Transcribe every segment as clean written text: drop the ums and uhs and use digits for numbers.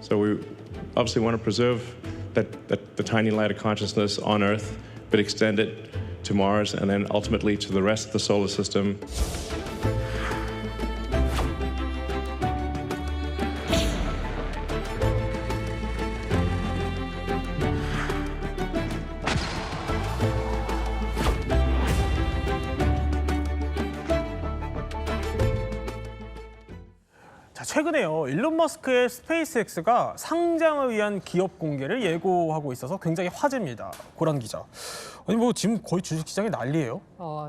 So we obviously want to preserve the tiny light of consciousness on Earth, but extend it to Mars and then ultimately to the rest of the solar system. 최근에요, 일론 머스크의 스페이스X가 상장을 위한 기업 공개를 예고하고 있어서 굉장히 화제입니다. 고란 기자. 아니 뭐 지금 거의 주식시장이 난리예요.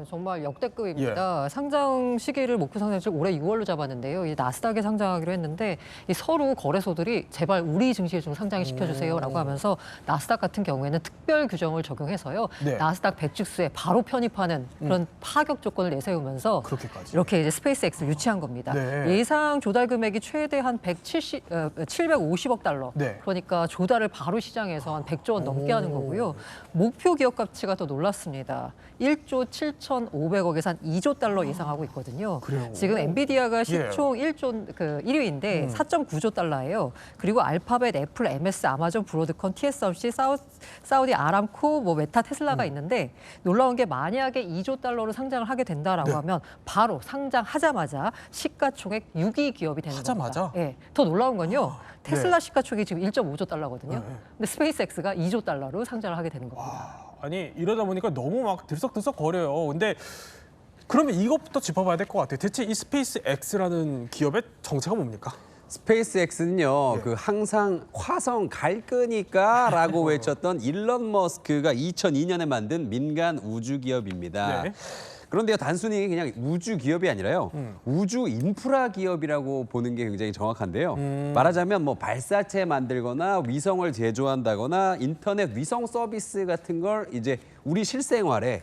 정말 역대급입니다. 상장 시기를 목표 상장일 올해 6월로 잡았는데요. 이 나스닥에 상장하기로 했는데 이 서로 거래소들이 제발 우리 증시에 좀 상장을 시켜주세요라고 하면서 나스닥 같은 경우에는 특별 규정을 적용해서요. 네. 나스닥 배축수에 바로 편입하는 그런 파격 조건을 내세우면서 그렇게까지. 이렇게 이제 스페이스X를 유치한 겁니다. 네. 예상 조달 금액이 최대 한 750억 달러. 네. 그러니까 조달을 바로 시장에서 한 100조 원 넘게 하는 거고요. 목표 기업 가치가 더 놀랐습니다. 1조 7,500억에서 한 2조 달러 예상하고 있거든요. 그래요? 지금 엔비디아가 시총 1조 1위인데 4.9조 달러예요. 그리고 알파벳, 애플, MS, 아마존, 브로드컴, TSMC, 사우디 아람코, 뭐 메타, 테슬라가 있는데 놀라운 게 만약에 2조 달러로 상장을 하게 된다라고 하면 바로 상장하자마자 시가총액 6위 기업이 되는 하자마자? 겁니다. 예. 더 놀라운 건요. 테슬라 시가총액이 지금 1.5조 달러거든요. 근데 스페이스X가 2조 달러로 상장을 하게 되는 겁니다. 아니 이러다 보니까 너무 막 들썩들썩 거려요. 근데 그러면 이것부터 짚어봐야 될 것 같아요. 대체 이 스페이스X라는 기업의 정체가 뭡니까? 스페이스X는요, 그 항상 화성 갈 거니까라고 외쳤던 일론 머스크가 2002년에 만든 민간 우주 기업입니다. 네. 그런데요, 단순히 그냥 우주 기업이 아니라요, 우주 인프라 기업이라고 보는 게 굉장히 정확한데요. 말하자면 뭐 발사체 만들거나 위성을 제조한다거나 인터넷 위성 서비스 같은 걸 이제 우리 실생활에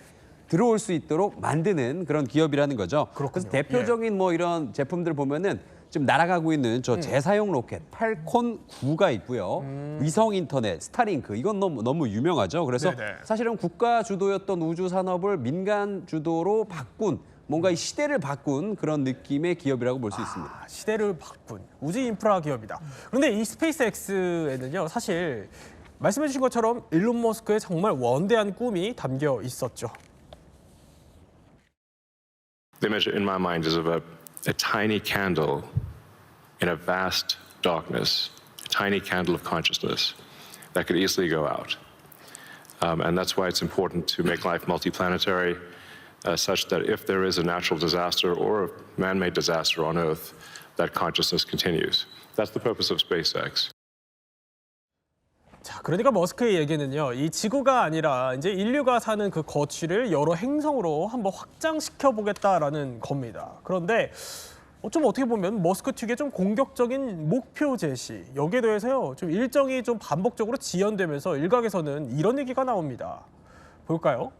들어올 수 있도록 만드는 그런 기업이라는 거죠. 그렇군요. 그래서 대표적인 뭐 이런 제품들 보면은 지금 날아가고 있는 저 재사용 로켓 팔콘 9가 있고요. 위성 인터넷, 스타링크 이건 너무 유명하죠. 그래서 네네. 사실은 국가 주도였던 우주 산업을 민간 주도로 바꾼 뭔가 이 시대를 바꾼 그런 느낌의 기업이라고 볼 수 있습니다. 시대를 바꾼 우주 인프라 기업이다. 그런데 이 스페이스X에는요, 사실 말씀해 주신 것처럼 일론 머스크의 정말 원대한 꿈이 담겨 있었죠. The image in my mind is of a tiny candle in a vast darkness, a tiny candle of consciousness that could easily go out. And that's why it's important to make life multiplanetary, such that if there is a natural disaster or a man-made disaster on Earth, that consciousness continues. That's the purpose of SpaceX. 자, 그러니까 머스크의 얘기는요, 이 지구가 아니라 이제 인류가 사는 그 거취를 여러 행성으로 한번 확장시켜 보겠다라는 겁니다. 그런데 좀 어떻게 보면 머스크 측의 좀 공격적인 목표 제시, 여기에 대해서요, 좀 일정이 좀 반복적으로 지연되면서 일각에서는 이런 얘기가 나옵니다. 볼까요?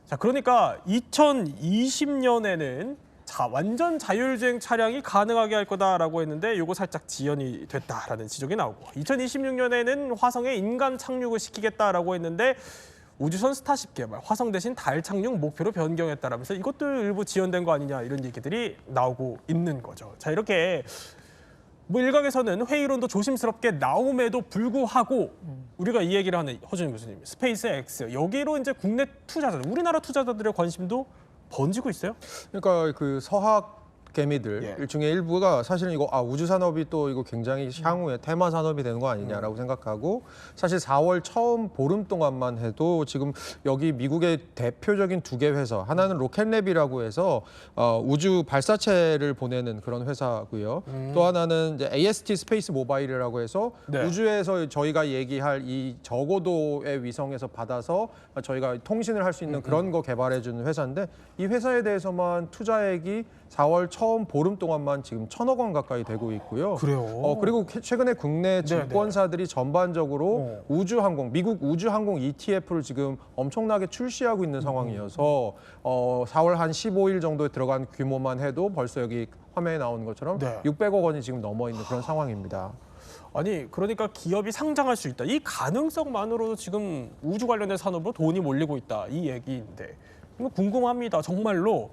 자, 그러니까 2020년에는 완전 자율주행 차량이 가능하게 할 거다라고 했는데 이거 살짝 지연이 됐다라는 지적이 나오고, 2026년에는 화성에 인간 착륙을 시키겠다라고 했는데 우주선 스타쉽 개발, 화성 대신 달 착륙 목표로 변경했다라면서 이것도 일부 지연된 거 아니냐 이런 얘기들이 나오고 있는 거죠. 자, 이렇게 뭐 일각에서는 회의론도 조심스럽게 나옴에도 불구하고 우리가 이 얘기를 하는 허준임 교수님, 스페이스X 여기로 이제 국내 투자자들, 우리나라 투자자들의 관심도 번지고 있어요? 그러니까 그 서학 개미들 중에 일부가 사실은 이거 우주 산업이 또 이거 굉장히 향후에 테마 산업이 되는 거 아니냐라고 생각하고, 사실 4월 처음 보름 동안만 해도 지금 여기 미국의 대표적인 2개 회사, 하나는 로켓랩이라고 해서 우주 발사체를 보내는 그런 회사고요. 또 하나는 이제 AST 스페이스 모바일이라고 해서 우주에서 저희가 얘기할 이 저고도의 위성에서 받아서 저희가 통신을 할 수 있는 그런 거 개발해 주는 회사인데, 이 회사에 대해서만 투자액이 4월 처음 보름 동안만 지금 1,000억 원 가까이 되고 있고요. 그래요? 그리고 최근에 국내 증권사들이 전반적으로 우주항공, 미국 우주항공 ETF를 지금 엄청나게 출시하고 있는 상황이어서 4월 한 15일 정도에 들어간 규모만 해도 벌써 여기 화면에 나오는 것처럼 600억 원이 지금 넘어 있는 그런 상황입니다. 아니 그러니까 기업이 상장할 수 있다. 이 가능성만으로도 지금 우주 관련된 산업으로 돈이 몰리고 있다. 이 얘기인데 이거 궁금합니다. 정말로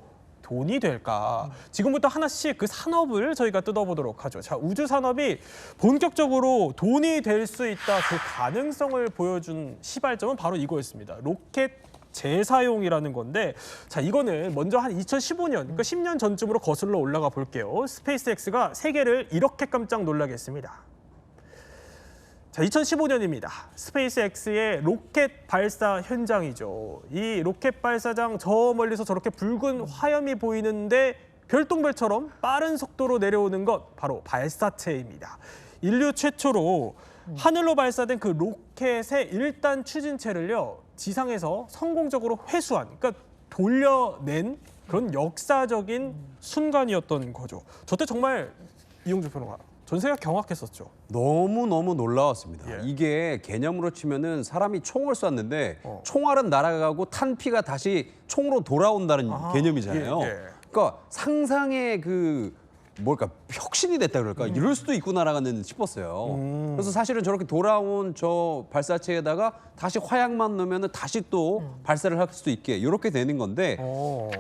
돈이 될까? 지금부터 하나씩 그 산업을 저희가 뜯어보도록 하죠. 자, 우주 산업이 본격적으로 돈이 될 수 있다 그 가능성을 보여준 시발점은 바로 이거였습니다. 로켓 재사용이라는 건데, 자, 이거는 먼저 한 2015년, 그러니까 10년 전쯤으로 거슬러 올라가 볼게요. 스페이스X가 세계를 이렇게 깜짝 놀라게 했습니다. 자, 2015년입니다. 스페이스X의 로켓 발사 현장이죠. 이 로켓 발사장 저 멀리서 저렇게 붉은 화염이 보이는데 별똥별처럼 빠른 속도로 내려오는 것 바로 발사체입니다. 인류 최초로 하늘로 발사된 그 로켓의 1단 추진체를요, 지상에서 성공적으로 회수한, 그러니까 돌려낸 그런 역사적인 순간이었던 거죠. 저때 정말 이용주 평론가, 전세가 경악했었죠. 너무너무 놀라웠습니다. 예. 이게 개념으로 치면은 사람이 총을 쐈는데 총알은 날아가고 탄 피가 다시 총으로 돌아온다는 개념이잖아요. 예, 예. 그러니까 상상의 그 뭘까 혁신이 됐다 그럴까 이럴 수도 있구나라는 싶었어요. 그래서 사실은 저렇게 돌아온 저 발사체에다가 다시 화약만 넣으면은 다시 또 발사를 할 수 있게 이렇게 되는 건데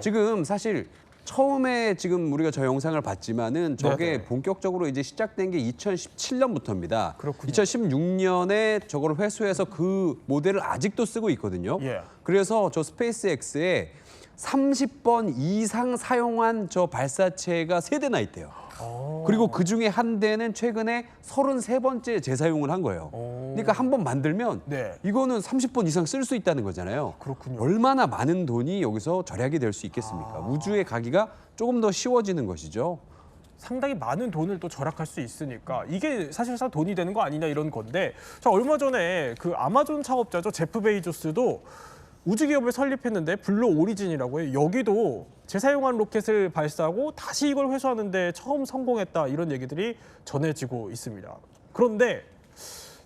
지금 사실 처음에 지금 우리가 저 영상을 봤지만은 저게 네네. 본격적으로 이제 시작된 게 2017년부터입니다. 그렇군요. 2016년에 저거를 회수해서 그 모델을 아직도 쓰고 있거든요. 예. 그래서 저 스페이스X에 30번 이상 사용한 저 발사체가 3대나 있대요. 그리고 그 중에 한 대는 최근에 33번째 재사용을 한 거예요. 그러니까 한 번 만들면 네. 이거는 30번 이상 쓸 수 있다는 거잖아요. 그렇군요. 얼마나 많은 돈이 여기서 절약이 될 수 있겠습니까? 우주에 가기가 조금 더 쉬워지는 것이죠. 상당히 많은 돈을 또 절약할 수 있으니까 이게 사실상 돈이 되는 거 아니냐 이런 건데, 자, 얼마 전에 그 아마존 창업자죠, 제프 베이조스도 우주기업을 설립했는데 블루 오리진이라고 해요. 여기도 재사용한 로켓을 발사하고 다시 이걸 회수하는데 처음 성공했다 이런 얘기들이 전해지고 있습니다. 그런데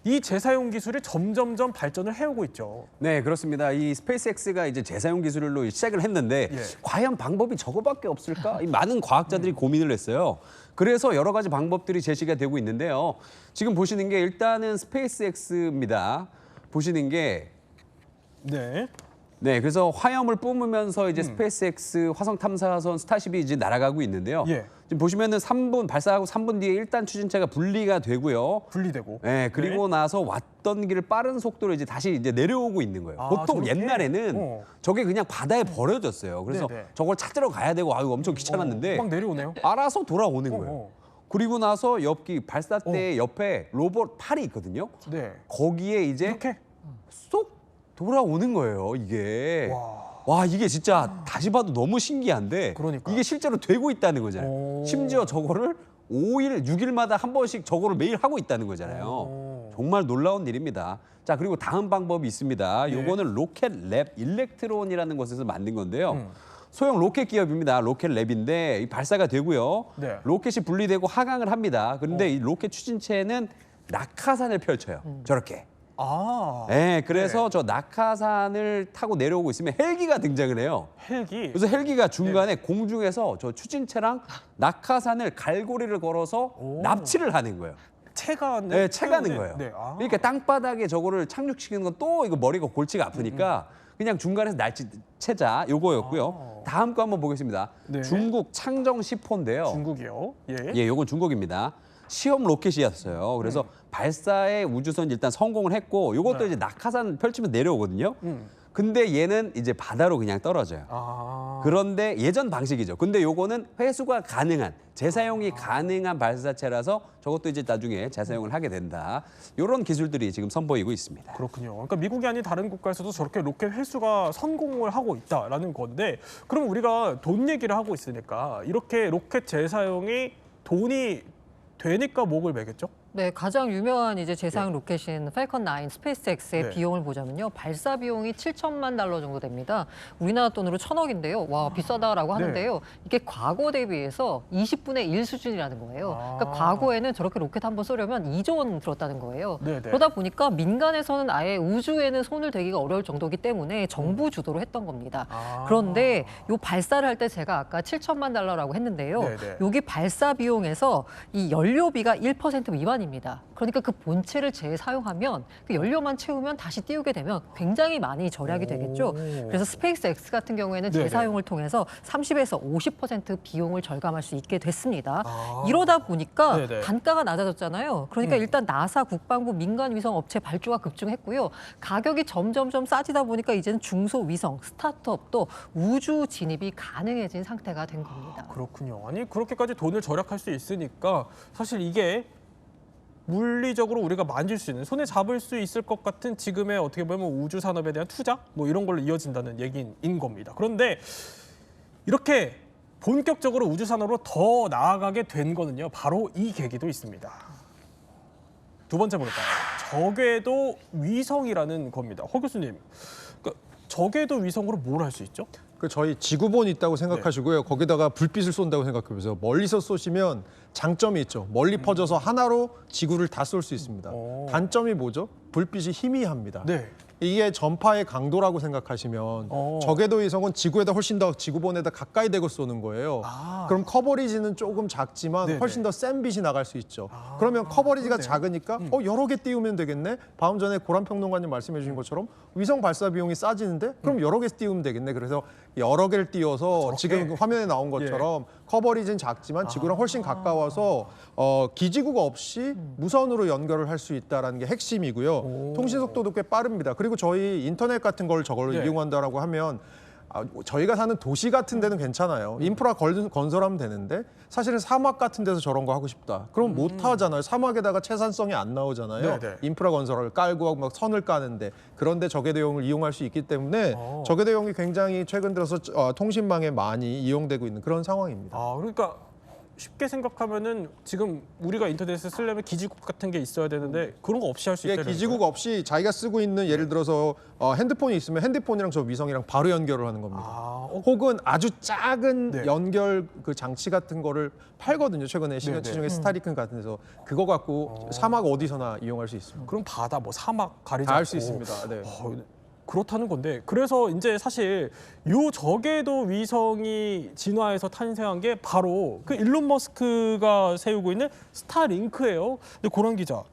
이 재사용 기술이 점점점 발전을 해오고 있죠. 네, 그렇습니다. 이 스페이스X가 이제 재사용 기술로 시작을 했는데 예. 과연 방법이 저거밖에 없을까? 이 많은 과학자들이 고민을 했어요. 그래서 여러 가지 방법들이 제시가 되고 있는데요. 지금 보시는 게 일단은 스페이스X입니다. 보시는 게 네. 네, 그래서 화염을 뿜으면서 이제 스페이스X 화성 탐사선 스타쉽이 이제 날아가고 있는데요. 예. 지금 보시면은 3분 발사하고 3분 뒤에 1단 추진체가 분리가 되고요. 분리되고. 네, 그리고 나서 왔던 길을 빠른 속도로 이제 다시 이제 내려오고 있는 거예요. 아, 보통 저렇게? 옛날에는 저게 그냥 바다에 버려졌어요. 그래서 네네. 저걸 찾으러 가야 되고 아유 엄청 귀찮았는데 막 내려오네요. 알아서 돌아오는 거예요. 어. 그리고 나서 옆기 발사대 옆에 로봇 팔이 있거든요. 네. 거기에 이제 이렇게. 쏙 돌아오는 거예요, 이게. 와, 이게 진짜 다시 봐도 너무 신기한데 그러니까요. 이게 실제로 되고 있다는 거잖아요. 오. 심지어 저거를 5일, 6일마다 한 번씩 저거를 매일 하고 있다는 거잖아요. 정말 놀라운 일입니다. 자, 그리고 다음 방법이 있습니다. 예. 요거는 로켓 랩 일렉트론이라는 곳에서 만든 건데요. 소형 로켓 기업입니다. 로켓 랩인데 이 발사가 되고요. 네. 로켓이 분리되고 하강을 합니다. 그런데 이 로켓 추진체는 낙하산을 펼쳐요. 저렇게. 아. 네, 그래서 저 낙하산을 타고 내려오고 있으면 헬기가 등장을 해요. 헬기. 그래서 헬기가 중간에 공중에서 저 추진체랑 낙하산을 갈고리를 걸어서 납치를 하는 거예요. 채가는. 네, 채가는 거예요. 네. 아. 그러니까 땅바닥에 저거를 착륙시키는 건 또 이거 머리가 골치가 아프니까 그냥 중간에서 채자 요거였고요. 다음 거 한번 보겠습니다. 네. 중국 창정 10호인데요. 중국이요. 예. 예, 요건 중국입니다. 시험 로켓이었어요. 그래서 발사에 우주선 일단 성공을 했고 요것도 네. 이제 낙하산 펼치면 내려오거든요. 근데 얘는 이제 바다로 그냥 떨어져요. 아. 그런데 예전 방식이죠. 근데 요거는 회수가 가능한, 재사용이 가능한 발사체라서 저것도 이제 나중에 재사용을 하게 된다. 이런 기술들이 지금 선보이고 있습니다. 그렇군요. 그러니까 미국이 아닌 다른 국가에서도 저렇게 로켓 회수가 성공을 하고 있다라는 건데, 그럼 우리가 돈 얘기를 하고 있으니까 이렇게 로켓 재사용이 돈이 되니까 목을 매겠죠? 네, 가장 유명한 이제 재사용 로켓인 falcon 9 스페이스X의 네. 비용을 보자면요. 발사 비용이 7천만 달러 정도 됩니다. 우리나라 돈으로 1,000억인데요. 와, 비싸다라고 하는데요. 이게 과거 대비해서 20분의 1 수준이라는 거예요. 그러니까 과거에는 저렇게 로켓 한번 쏘려면 2조 원 들었다는 거예요. 네네. 그러다 보니까 민간에서는 아예 우주에는 손을 대기가 어려울 정도이기 때문에 정부 주도로 했던 겁니다. 그런데 요 발사를 할 때 제가 아까 7천만 달러라고 했는데요. 네네. 여기 발사 비용에서 이 연료비가 1% 미만이 미만입니다. 그러니까 그 본체를 재사용하면 그 연료만 채우면 다시 띄우게 되면 굉장히 많이 절약이 되겠죠. 그래서 스페이스 X 같은 경우에는 네네. 재사용을 통해서 30에서 50% 비용을 절감할 수 있게 됐습니다. 이러다 보니까 네네. 단가가 낮아졌잖아요. 그러니까 일단 나사, 국방부, 민간 위성 업체 발주가 급증했고요. 가격이 점점점 싸지다 보니까 이제는 중소위성, 스타트업도 우주 진입이 가능해진 상태가 된 겁니다. 그렇군요. 아니 그렇게까지 돈을 절약할 수 있으니까 사실 이게 물리적으로 우리가 만질 수 있는 손에 잡을 수 있을 것 같은 지금의 어떻게 보면 우주 산업에 대한 투자 뭐 이런 걸로 이어진다는 얘기인 겁니다. 그런데 이렇게 본격적으로 우주 산업으로 더 나아가게 된 거는요. 바로 이 계기도 있습니다. 두 번째 볼까요? 저궤도 위성이라는 겁니다. 허 교수님, 그러니까 저궤도 위성으로 뭘 할 수 있죠? 그 저희 지구본이 있다고 생각하시고요. 거기다가 불빛을 쏜다고 생각해보세요. 멀리서 쏘시면 장점이 있죠. 멀리 퍼져서 하나로 지구를 다 쏠 수 있습니다. 단점이 뭐죠? 불빛이 희미합니다. 네. 이게 전파의 강도라고 생각하시면 저궤도 위성은 지구에다 훨씬 더 지구본에다 가까이 대고 쏘는 거예요. 그럼 커버리지는 조금 작지만 네네. 훨씬 더 센 빛이 나갈 수 있죠. 그러면 커버리지가 그러네요. 작으니까 여러 개 띄우면 되겠네. 방금 전에 고란 평론가님 말씀해 주신 것처럼 위성 발사 비용이 싸지는데 그럼 여러 개 띄우면 되겠네. 그래서 여러 개를 띄워서 지금 화면에 나온 것처럼 커버리지는 작지만 지구랑 훨씬 가까워서 기지국 없이 무선으로 연결을 할 수 있다는 게 핵심이고요. 통신 속도도 꽤 빠릅니다. 그리고 저희 인터넷 같은 걸 저걸로 네. 이용한다라고 하면 저희가 사는 도시 같은 데는 괜찮아요. 인프라 건설하면 되는데 사실은 사막 같은 데서 저런 거 하고 싶다. 그럼 못 하잖아요. 사막에다가 채산성이 안 나오잖아요. 네네. 인프라 건설을 깔고 막 선을 까는데 그런데 저궤도용을 이용할 수 있기 때문에 저궤도용이 굉장히 최근 들어서 통신망에 많이 이용되고 있는 그런 상황입니다. 그러니까 쉽게 생각하면은 지금 우리가 인터넷에 쓰려면 기지국 같은 게 있어야 되는데 그런 거 없이 할 수 이게 있다는 기지국 거예요? 없이 자기가 쓰고 있는 예를 들어서 핸드폰이 있으면 핸드폰이랑 저 위성이랑 바로 연결을 하는 겁니다. 혹은 아주 작은 네. 연결 그 장치 같은 거를 팔거든요. 최근에 시중에 스타리큰 같은 데서 그거 갖고 사막 어디서나 이용할 수 있습니다. 그럼 바다, 뭐 사막 가리지 다 할 않고 수 있습니다. 네. 그렇다는 건데 그래서 이제 사실 요 저궤도 위성이 진화해서 탄생한 게 바로 그 일론 머스크가 세우고 있는 스타링크예요. 근데 고란 기자,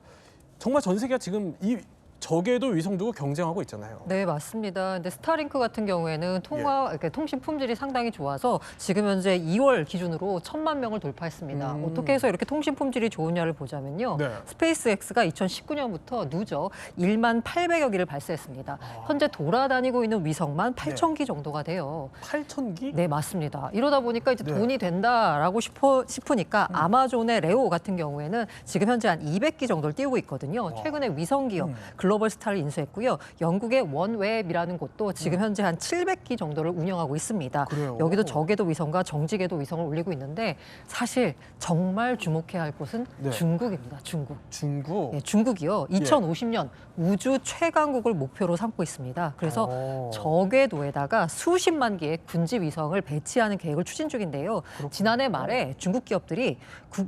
정말 전 세계가 지금 이 저궤도 위성 두고 경쟁하고 있잖아요. 네, 맞습니다. 근데 스타링크 같은 경우에는 예. 그러니까 통신 품질이 상당히 좋아서 지금 현재 2월 기준으로 1,000만 명을 돌파했습니다. 어떻게 해서 이렇게 통신 품질이 좋으냐를 보자면요. 네. 스페이스X가 2019년부터 누적 1만 800여 기를 발사했습니다. 현재 돌아다니고 있는 위성만 8,000기 정도가 돼요. 8,000기? 네, 맞습니다. 이러다 보니까 이제 네. 돈이 된다라고 싶으니까 아마존의 레오 같은 경우에는 지금 현재 한 200기 정도를 띄우고 있거든요. 최근에 위성 기업 글로벌 스타를 인수했고요. 영국의 원웹이라는 곳도 지금 현재 한 700기 정도를 운영하고 있습니다. 그래요? 여기도 저궤도 위성과 정지궤도 위성을 올리고 있는데 사실 정말 주목해야 할 곳은 네. 중국입니다. 중국. 중국? 네, 중국이요. 2050년 우주 최강국을 목표로 삼고 있습니다. 그래서 저궤도에다가 수십만 개의 군지 위성을 배치하는 계획을 추진 중인데요. 지난해 말에 중국 기업들이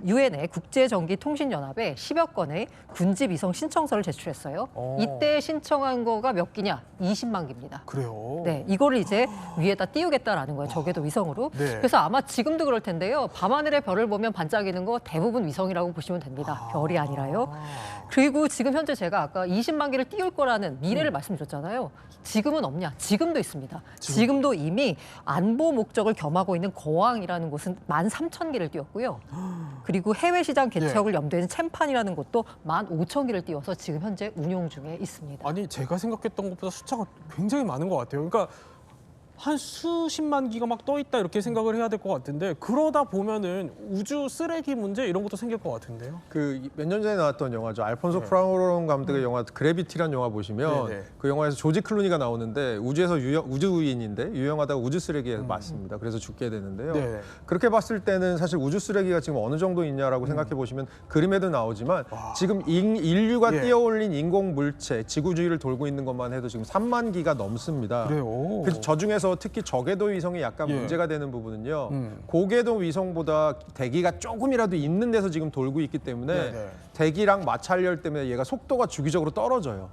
유엔의 국제전기통신연합에 10여 건의 군지 위성 신청서를 제출했어요. 이때 신청한 거가 몇 기냐? 20만 기입니다. 그래요? 네, 이거를 이제 위에다 띄우겠다라는 거예요. 저궤도 위성으로. 네. 그래서 아마 지금도 그럴 텐데요. 밤하늘의 별을 보면 반짝이는 거 대부분 위성이라고 보시면 됩니다. 별이 아니라요. 그리고 지금 현재 제가 아까 20만 개를 띄울 거라는 미래를 말씀드렸잖아요. 지금은 없냐? 지금도 있습니다. 지금도 이미 안보 목적을 겸하고 있는 거왕이라는 곳은 13,000개를 띄웠고요. 그리고 해외 시장 개척을 염두에 둔 챔판이라는 곳도 15,000개를 띄워서 지금 현재 운용 중에 있습니다. 아니 제가 생각했던 것보다 숫자가 굉장히 많은 것 같아요. 그러니까 한 수십만 기가 막 떠 있다 이렇게 생각을 해야 될 것 같은데 그러다 보면은 우주 쓰레기 문제 이런 것도 생길 것 같은데요. 그 몇 년 전에 나왔던 영화죠. 알폰소 프라우론 감독의 영화 그래비티라는 영화 보시면 네네. 그 영화에서 조지 클루니가 나오는데 우주에서 우주인인데 유영하다가 우주 쓰레기에 맞습니다. 그래서 죽게 되는데요. 네. 그렇게 봤을 때는 사실 우주 쓰레기가 지금 어느 정도 있냐라고 생각해 보시면 그림에도 나오지만 지금 인류가 예. 띄어올린 인공 물체 지구 주위를 돌고 있는 것만 해도 지금 3만 기가 넘습니다. 그래요. 그래서 저 중에서 특히 저궤도 위성이 약간 예. 문제가 되는 부분은요. 고궤도 위성보다 대기가 조금이라도 있는 데서 지금 돌고 있기 때문에 네네. 대기랑 마찰열 때문에 얘가 속도가 주기적으로 떨어져요.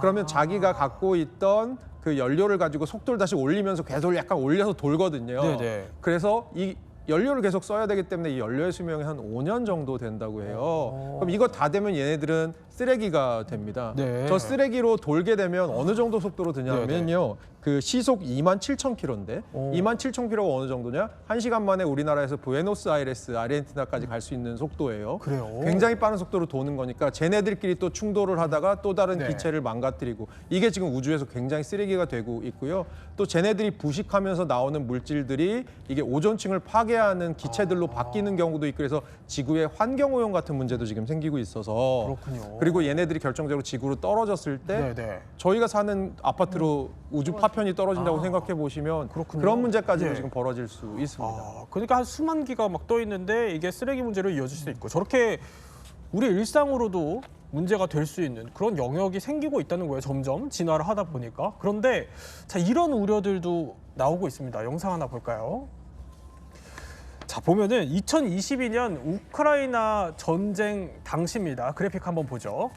그러면 자기가 갖고 있던 그 연료를 가지고 속도를 다시 올리면서 궤도를 약간 올려서 돌거든요. 네네. 그래서 이 연료를 계속 써야 되기 때문에 이 연료의 수명이 한 5년 정도 된다고 해요. 그럼 이거 다 되면 얘네들은 쓰레기가 됩니다. 네. 저 쓰레기로 돌게 되면 어느 정도 속도로 드냐면요. 그 시속 27,000km인데 27,000km가 어느 정도냐? 1시간 만에 우리나라에서 부에노스아이레스, 아르헨티나까지 갈 수 있는 속도예요. 그래요? 굉장히 빠른 속도로 도는 거니까 쟤네들끼리 또 충돌을 하다가 또 다른 네. 기체를 망가뜨리고 이게 지금 우주에서 굉장히 쓰레기가 되고 있고요. 또 쟤네들이 부식하면서 나오는 물질들이 이게 오존층을 파괴하는 기체들로 바뀌는 경우도 있고 그래서 지구의 환경오염 같은 문제도 지금 생기고 있어서 그렇군요. 그리고 얘네들이 결정적으로 지구로 떨어졌을 때 네네. 저희가 사는 아파트로 우주 파편이 떨어진다고 생각해 보시면 그렇군요. 그런 문제까지도 예. 지금 벌어질 수 있습니다. 그러니까 한 수만 기가 막 떠 있는데 이게 쓰레기 문제로 이어질 수 있고 저렇게 우리 일상으로도 문제가 될 수 있는 그런 영역이 생기고 있다는 거예요. 점점 진화를 하다 보니까. 그런데 자 이런 우려들도 나오고 있습니다. 영상 하나 볼까요? 자 보면은 2022년 우크라이나 전쟁 당시입니다. 그래픽 한번 보죠.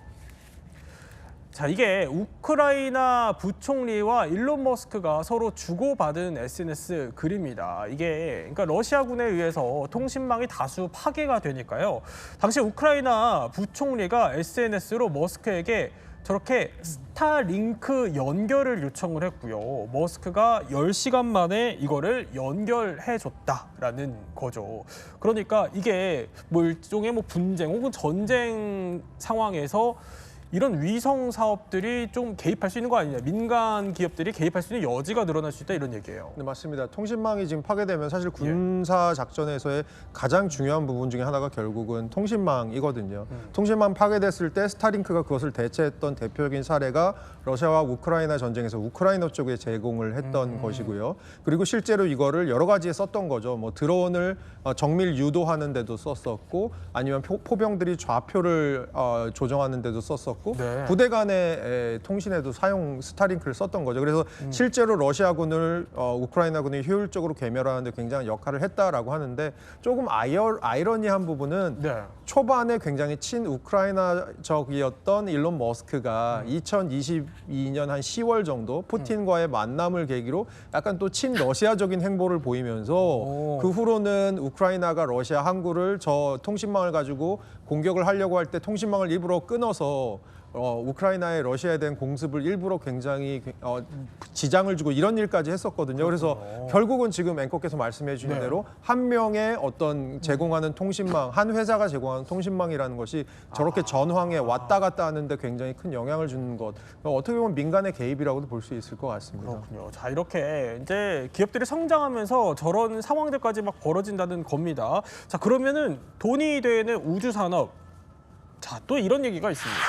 자 이게 우크라이나 부총리와 일론 머스크가 서로 주고받은 SNS 글입니다. 이게 그러니까 러시아군에 의해서 통신망이 다수 파괴가 되니까요. 당시 우크라이나 부총리가 SNS로 머스크에게 저렇게 스타링크 연결을 요청을 했고요. 머스크가 10시간 만에 이거를 연결해 줬다라는 거죠. 그러니까 이게 뭐 일종의 뭐 분쟁 혹은 전쟁 상황에서 이런 위성 사업들이 좀 개입할 수 있는 거 아니냐. 민간 기업들이 개입할 수 있는 여지가 늘어날 수 있다 이런 얘기예요. 네, 맞습니다. 통신망이 지금 파괴되면 사실 군사 작전에서의 가장 중요한 부분 중에 하나가 결국은 통신망이거든요. 통신망 파괴됐을 때 스타링크가 그것을 대체했던 대표적인 사례가 러시아와 우크라이나 전쟁에서 우크라이나 쪽에 제공을 했던 것이고요. 그리고 실제로 이거를 여러 가지에 썼던 거죠. 뭐 드론을 정밀 유도하는 데도 썼었고 아니면 포병들이 좌표를 조정하는 데도 썼었고 네. 부대 간의 통신에도 사용 스타링크를 썼던 거죠. 그래서 실제로 러시아군을 우크라이나군이 효율적으로 괴멸하는 데 굉장히 역할을 했다라고 하는데 조금 아이러니한 부분은 네. 초반에 굉장히 친우크라이나적이었던 일론 머스크가 2022년 한 10월 정도 푸틴과의 만남을 계기로 약간 또 친러시아적인 행보를 보이면서 그 후로는 우크라이나가 러시아 항구를 저 통신망을 가지고 공격을 하려고 할 때 통신망을 일부러 끊어서 우크라이나의 러시아에 대한 공습을 일부러 굉장히 지장을 주고 이런 일까지 했었거든요. 그래서 결국은 지금 앵커께서 말씀해 주신 네. 대로 한 명의 어떤 제공하는 통신망, 한 회사가 제공하는 통신망이라는 것이 저렇게 전황에 왔다 갔다 하는데 굉장히 큰 영향을 주는 것. 어떻게 보면 민간의 개입이라고도 볼 수 있을 것 같습니다. 그렇군요. 자 이렇게 이제 기업들이 성장하면서 저런 상황들까지 막 벌어진다는 겁니다. 자 그러면은 돈이 되는 우주 산업. 자 또 이런 얘기가 있습니다.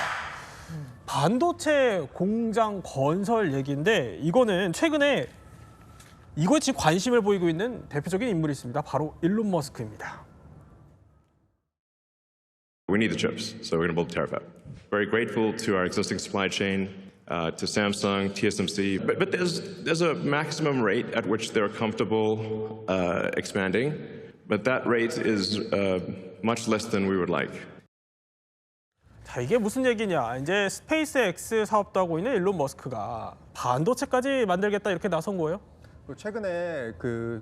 반도체 공장 건설 얘기인데 이거는 최근에 이거에 지금 관심을 보이고 있는 대표적인 인물이 있습니다. 바로 일론 머스크입니다. We need the chips, so we're going to build Terafab. Very grateful to our existing supply chain, to Samsung, TSMC, but there's a maximum rate at which they're comfortable expanding, but that rate is much less than we would like. 자 이게 무슨 얘기냐? 이제 스페이스X 사업도 하고 있는 일론 머스크가 반도체까지 만들겠다 이렇게 나선 거예요? 최근에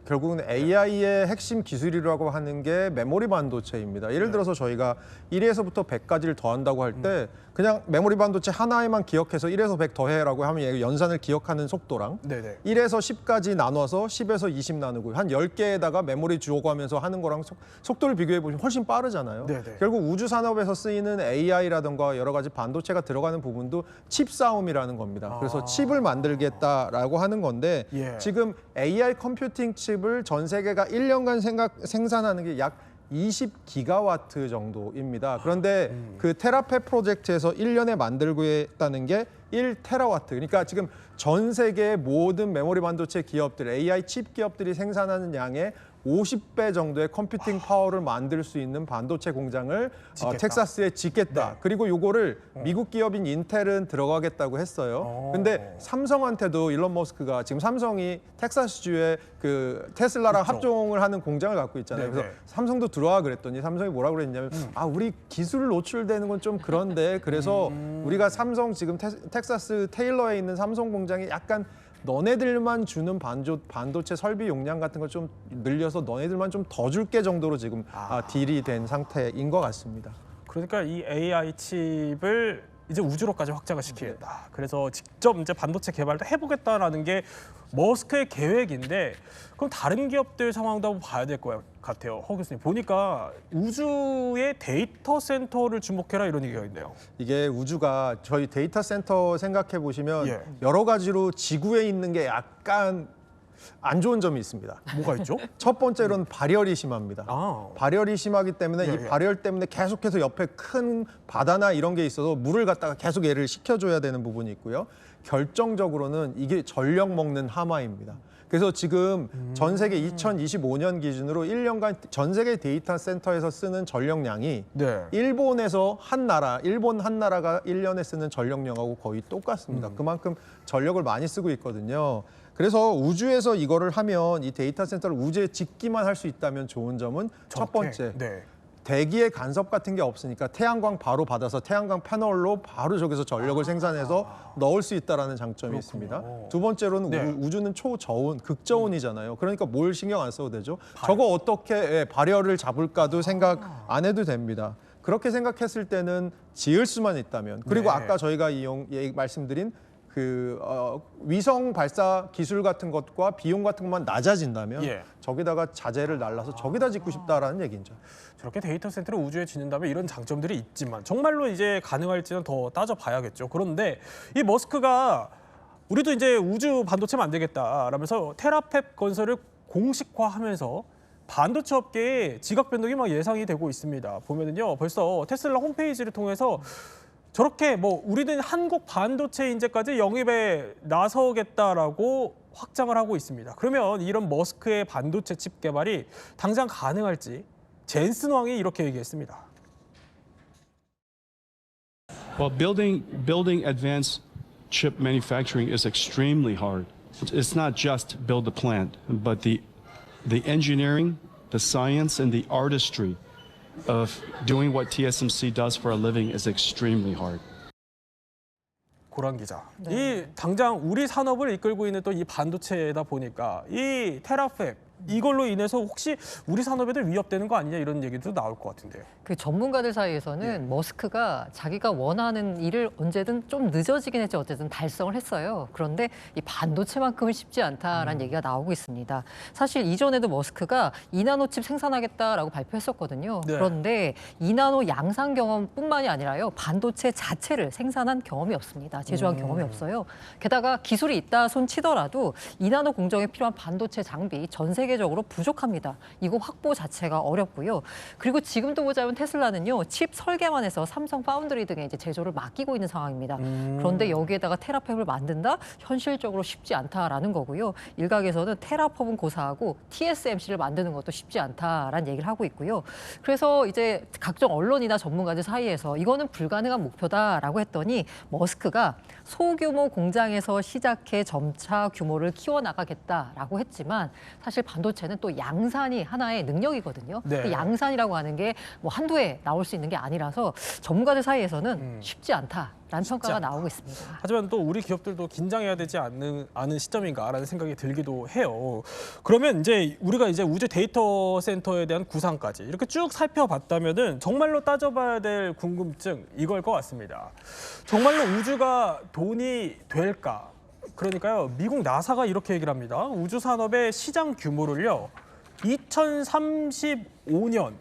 결국은 AI의 핵심 기술이라고 하는 게 메모리 반도체입니다. 예를 들어서 저희가 1에서부터 100까지를 더한다고 할 때 그냥 메모리 반도체 하나에만 기억해서 1에서 100 더해라고 하면 연산을 기억하는 속도랑 네네. 1에서 10까지 나눠서 10에서 20 나누고 한 10개에다가 메모리 주고 하면서 하는 거랑 속도를 비교해 보시면 훨씬 빠르잖아요. 네네. 결국 우주 산업에서 쓰이는 AI라든가 여러 가지 반도체가 들어가는 부분도 칩 싸움이라는 겁니다. 그래서 칩을 만들겠다라고 하는 건데 예. 지금 AI 컴퓨팅 칩을 전 세계가 1년간 생산하는 게 약 20기가와트 정도입니다. 그런데 그 테라팹 프로젝트에서 1년에 만들고 있다는 게 1테라와트. 그러니까 지금 전 세계의 모든 메모리 반도체 기업들, AI 칩 기업들이 생산하는 양의 50배 정도의 컴퓨팅 파워를 만들 수 있는 반도체 공장을 텍사스에 짓겠다. 네. 그리고 요거를 미국 기업인 인텔은 들어가겠다고 했어요. 근데 삼성한테도 일론 머스크가 지금 삼성이 텍사스주에 그 테슬라랑 그렇죠. 합종을 하는 공장을 갖고 있잖아요. 네네. 그래서 삼성도 들어와 그랬더니 삼성이 뭐라 그랬냐면 우리 기술 노출되는 건 좀 그런데 그래서 우리가 삼성 지금 텍사스 테일러에 있는 삼성 공장이 약간 너네들만 주는 반도체 설비 용량 같은 걸 좀 늘려서 너네들만 좀 더 줄게 정도로 지금 딜이 된 상태인 것 같습니다. 그러니까 이 AI 칩을 이제 우주로까지 확장을 시키겠다. 그래서 직접 이제 반도체 개발도 해보겠다라는 게 머스크의 계획인데, 그럼 다른 기업들 상황도 한번 봐야 될 것 같아요. 허 교수님, 보니까 우주의 데이터 센터를 주목해라 이런 얘기가 있네요. 이게 우주가 저희 데이터 센터 생각해 보시면 예. 여러 가지로 지구에 있는 게 약간 안 좋은 점이 있습니다. 뭐가 있죠? 첫 번째로는 발열이 심합니다. 아. 발열이 심하기 때문에 예, 이 발열 때문에 계속해서 옆에 큰 바다나 이런 게 있어서 물을 갖다가 계속 얘를 식혀줘야 되는 부분이 있고요. 결정적으로는 이게 전력 먹는 하마입니다. 그래서 지금 전 세계 2025년 기준으로 1년간 전 세계 데이터 센터에서 쓰는 전력량이 네. 일본 한 나라가 1년에 쓰는 전력량하고 거의 똑같습니다. 그만큼 전력을 많이 쓰고 있거든요. 그래서 우주에서 이거를 하면 이 데이터 센터를 우주에 짓기만 할 수 있다면 좋은 점은 첫 번째, 네. 대기의 간섭 같은 게 없으니까 태양광 바로 받아서 태양광 패널로 바로 저기서 전력을 생산해서 넣을 수 있다는 장점이 있습니다. 두 번째로는 네. 우주는 초저온, 극저온이잖아요. 그러니까 뭘 신경 안 써도 되죠. 저거 어떻게 발열을 잡을까도 생각 안 해도 됩니다. 그렇게 생각했을 때는 지을 수만 있다면, 그리고 네. 아까 저희가 말씀드린 위성 발사 기술 같은 것과 비용 같은 것만 낮아진다면 예. 저기다가 자재를 날라서 저기다 짓고 싶다라는 얘기죠. 저렇게 데이터 센터를 우주에 짓는다면 이런 장점들이 있지만 정말로 이제 가능할지는 더 따져봐야겠죠. 그런데 이 머스크가 우리도 이제 우주 반도체 만들겠다라면서 테라팹 건설을 공식화하면서 반도체 업계에 지각 변동이 막 예상이 되고 있습니다. 보면은요, 벌써 테슬라 홈페이지를 통해서 저렇게 우리는 한국 반도체 인재까지 영입에 나서겠다라고 확장을 하고 있습니다. 그러면 이런 머스크의 반도체 칩 개발이 당장 가능할지 젠슨 왕이 이렇게 얘기했습니다. Well, building advanced chip manufacturing is extremely hard. It's not just build the plant, but the engineering, the science, and the artistry of doing what TSMC does for a living is extremely hard. 고란 기자. 이 당장 우리 산업을 이끌고 있는 또 이 반도체다 보니까 이 테라팹 이걸로 인해서 혹시 우리 산업에도 위협되는 거 아니냐 이런 얘기도 나올 것 같은데요. 그 전문가들 사이에서는 머스크가 자기가 원하는 일을 언제든 좀 늦어지긴 했지 어쨌든 달성을 했어요. 그런데 이 반도체만큼은 쉽지 않다라는 얘기가 나오고 있습니다. 사실 이전에도 머스크가 2나노칩 생산하겠다라고 발표했었거든요. 네. 그런데 2나노 양산 경험뿐만이 아니라요. 반도체 자체를 생산한 경험이 없습니다. 제조한 경험이 없어요. 게다가 기술이 있다 손 치더라도 2나노 공정에 필요한 반도체 장비 전 세계적으로 부족합니다. 이거 확보 자체가 어렵고요. 그리고 지금도 보자면 테슬라는요. 칩 설계만 해서 삼성 파운드리 등에 이제 제조를 맡기고 있는 상황입니다. 그런데 여기에다가 테라팹을 만든다? 현실적으로 쉽지 않다라는 거고요. 일각에서는 테라팹은 고사하고 TSMC를 만드는 것도 쉽지 않다라는 얘기를 하고 있고요. 그래서 이제 각종 언론이나 전문가들 사이에서 이거는 불가능한 목표다라고 했더니 머스크가 소규모 공장에서 시작해 점차 규모를 키워나가겠다라고 했지만 사실 반도체는 또 양산이 하나의 능력이거든요. 네. 그 양산이라는 게 뭐 한두 해 나올 수 있는 게 아니라서 전문가들 사이에서는 쉽지 않다라는 평가가 나오고 있습니다. 하지만 또 우리 기업들도 긴장해야 되지 않는 시점인가라는 생각이 들기도 해요. 그러면 이제 우리가 이제 우주 데이터 센터에 대한 구상까지 이렇게 쭉 살펴봤다면은 정말로 따져봐야 될 궁금증 이걸 것 같습니다. 정말로 우주가 돈이 될까? 그러니까요, 미국 나사가 이렇게 얘기를 합니다. 우주 산업의 시장 규모를요, 2035년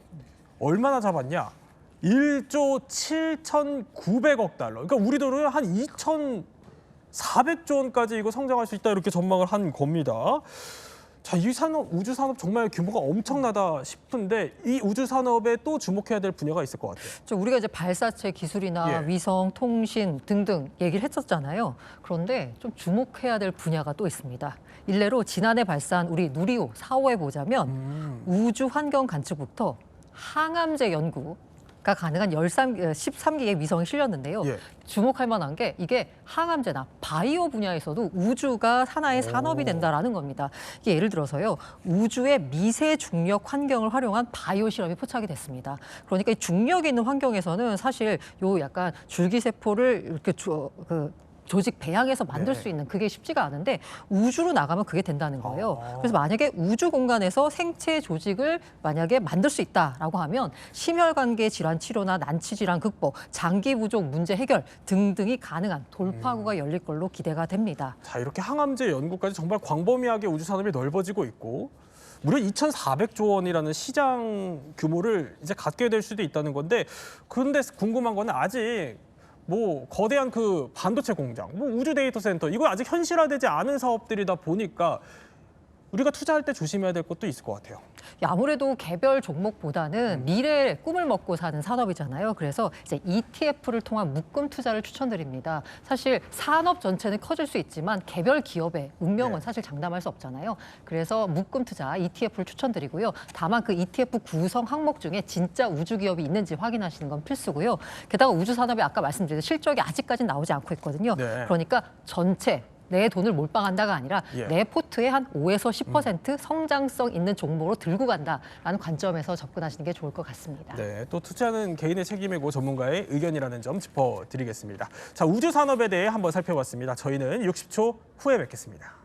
얼마나 잡았냐? 1조 7,900억 달러. 그러니까 우리 돈으로 한 2,400조 원까지 이거 성장할 수 있다 이렇게 전망을 한 겁니다. 자, 이 우주 산업 정말 규모가 엄청나다 싶은데 이 우주 산업에 또 주목해야 될 분야가 있을 것 같아요. 우리가 이제 발사체 기술이나 예. 위성, 통신 등등 얘기를 했었잖아요. 그런데 좀 주목해야 될 분야가 또 있습니다. 일례로 지난해 발사한 우리 누리호 4호에 보자면 우주 환경 관측부터 항암제 연구가 가능한 13개의 위성이 실렸는데요. 예. 주목할 만한 게 이게 항암제나 바이오 분야에서도 우주가 하나의 산업이 된다라는 겁니다. 이게 예를 들어서요. 우주의 미세 중력 환경을 활용한 바이오 실험이 포착이 됐습니다. 그러니까 이 중력이 있는 환경에서는 사실 요 약간 줄기세포를 이렇게 조직 배양해서 만들 수 있는 그게 쉽지가 않은데 우주로 나가면 그게 된다는 거예요. 그래서 만약에 우주 공간에서 생체 조직을 만약에 만들 수 있다라고 하면 심혈관계 질환 치료나 난치 질환 극복, 장기 부족 문제 해결 등등이 가능한 돌파구가 열릴 걸로 기대가 됩니다. 자, 이렇게 항암제 연구까지 정말 광범위하게 우주 산업이 넓어지고 있고 무려 2,400조 원이라는 시장 규모를 이제 갖게 될 수도 있다는 건데 그런데 궁금한 거는 아직 뭐 거대한 그 반도체 공장, 뭐 우주 데이터 센터 이거 아직 현실화되지 않은 사업들이다 보니까 우리가 투자할 때 조심해야 될 것도 있을 것 같아요. 아무래도 개별 종목보다는 미래의 꿈을 먹고 사는 산업이잖아요. 그래서 이제 ETF를 통한 묶음 투자를 추천드립니다. 사실 산업 전체는 커질 수 있지만 개별 기업의 운명은 사실 장담할 수 없잖아요. 그래서 묶음 투자 ETF를 추천드리고요. 다만 그 ETF 구성 항목 중에 진짜 우주 기업이 있는지 확인하시는 건 필수고요. 게다가 우주 산업이 아까 말씀드린 실적이 아직까지는 나오지 않고 있거든요. 네. 그러니까 전체 내 돈을 몰빵한다가 아니라 내 포트에 한 5에서 10% 성장성 있는 종목으로 들고 간다라는 관점에서 접근하시는 게 좋을 것 같습니다. 네, 또 투자는 개인의 책임이고 전문가의 의견이라는 점 짚어드리겠습니다. 자, 우주 산업에 대해 한번 살펴봤습니다. 저희는 60초 후에 뵙겠습니다.